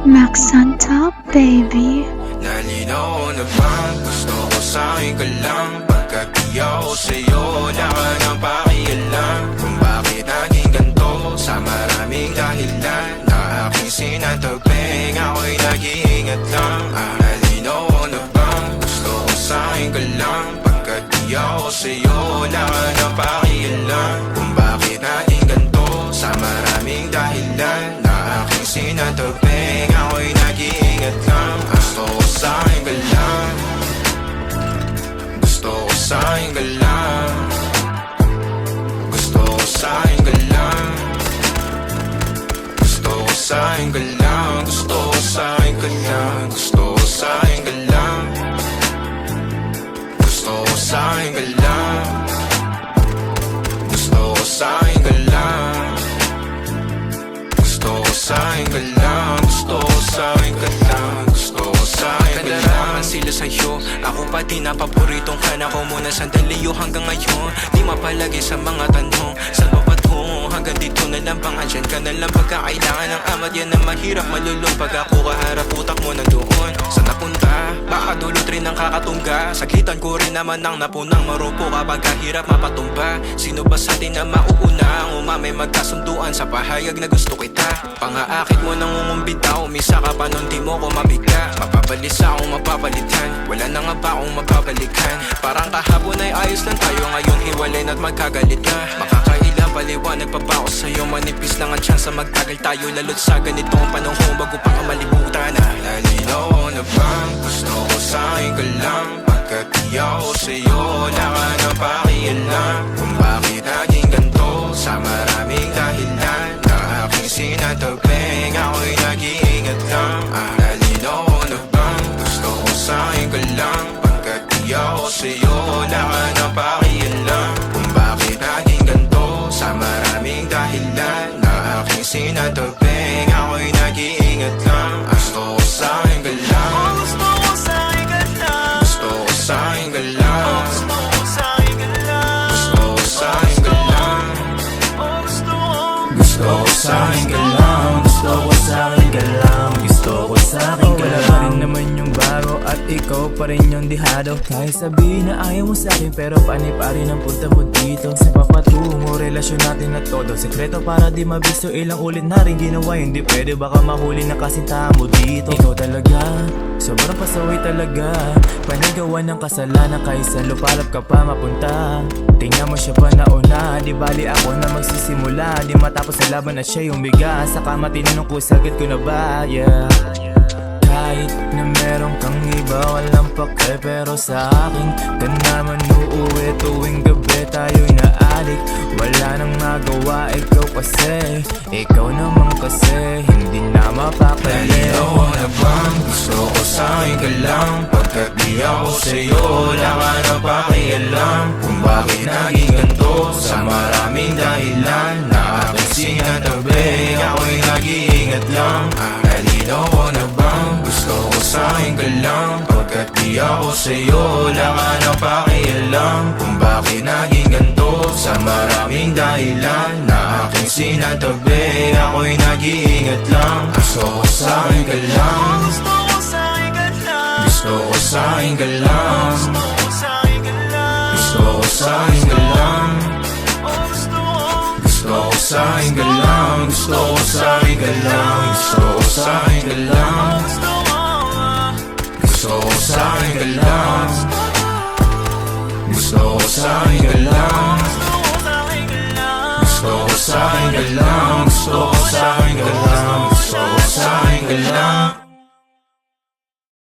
Max on top, baby. Nalinaw na bang gusto ko sa'kin ka lang? Pagkat di ako sa'yo, wala ka nang pakialam. Kung bakit naging ganito sa maraming dahilan na aking sinatagping, ako'y nag-iingat lang. Nalinaw na bang gusto ko sa'kin ka lang? Pagkat di ako sa'yo, wala ka nang pakialam. Kung bakit naging ganito sa maraming dahilan na aking sinatagping, ako'y nag-iingat lang. Gusto ko sa'kin ka lang, gusto ko sa'kin ka lang, gusto ko sa'kin ka lang, gusto ko sa'kin ka lang, gusto ko sa'kin ka lang, gusto ko sa'kin ka lang, gusto ko sa'kin ka lang, gusto ko sa'kin ka lang, gusto ko sa'kin ka lang, gusto ko sa'kin ka lang, gusto ko sa'kin ka lang. Sila sa'yo, ako pa din na paboritong ka na ko muna sandali hanggang ngayon. Di mapalagi sa mga tanong, saan ba patungo? Hanggang dito na lang bang andyan ka na lang pagkakailangan ng amat? Yan ang mahirap malulong pag ako kaharap, utak mo nandoon. Saan napunta? Baka dulot rin ang kakatungga. Saglitan ko rin naman ang napunang marupo kapag kahirap mapatumba. Sino ba sa atin na mauuna? Ang umamay magkasunduan sa pahayag na gusto kita. Pangaakit mo nang umumbita, umisa ka pa nun di mo ko mabigla. Mapapalis akong mapapalitan, wala na nga ba akong mapapalikan? Parang kahapon ay ayos lang tayo, ngayon hiwalay na't magkagalit na. Makakailang paliwanag pa ba ako sa'yo? Manipis lang ang tsansa magtagal tayo, lalo't sa ganitong panahon bago pa ka malibutan na. Nalinaw na bang gusto ko sa'kin ka lang? Pagkat di ako sa'yo, wala ka na pakialam. Kung bakit naging ganito sa maraming dahilan na aking sinatagping, ako'y nag-iingat lang. Nalinaw na bang gusto ko sa'kin ka lang? Pagkat di ako sa'yo, wala ka na pakialam. Kung bakit naging ganito sa maraming dahilan na aking sinatagping, ako'y nag-iingat lang. Gusto ko sa'kin ka lang, gusto ko sa'kin ka lang, gusto ko sa'kin ka lang, gusto ko sa'kin ka lang, gusto ko sa'kin ka lang, gusto ko sa'kin ka lang, Gusto ko sa'kin ka lang, gusto ko sa'kin ka lang. Wala pa rin naman yung bago at ikaw pa rin yung dihado. Kahit sabihin na ayaw mo sa'kin pero panay pa rin ang punta mo dito. Sa papatungo, relasyon natin na todo sekreto para di mabisto. Ilang ulit na rin ginawa, hindi pwede baka mahuli na kasintahan mo dito. Ikaw talaga, sobrang pasaway talaga. Panigawan ng kasalanan kahit sa lupalap ka pa mapunta. Tingnan mo siya pa nauna, di bali ako na magsisimula. Di matapos sa laban at siya yung biga. Saka matinanong ko, sagad ko na ba? Yeah. Kahit na meron kang iba, walang pake. Pero sa akin ka naman uuwi tuwing gabi tayo'y naalik. Wala nang magawa, ikaw kasi. Ikaw naman kasi, hindi na mapapali. Nalinaw na bang gusto ko sa'kin ka lang? Pagkat di ako sa'yo, wala ka na pakialam. Kung bakit naging ganito sa maraming dahilan na aking sinatagping, ako'y nag-iingat lang. Nalinaw na bang gusto ko sa'kin ka lang? Pagkat di ako sa'yo, wala ka na pakialam. Kung bakit naging ganito sa maraming dahilan na aking sinatagping, ako'y nag-iingat lang. Gusto ko sa'kin ka lang, gusto ko sa'kin ka lang, gusto ko sa'kin ka lang, gusto ko sa'kin ka lang, gusto ko sa'kin ka lang, gusto ko sa'kin ka lang, gusto ko sa'kin ka lang, gusto ko sa'kin ka lang, gusto ko sa'kin ka lang, gusto ko sa'kin ka lang, gusto ko sa'kin ka lang, gusto ko sa'kin ka lang.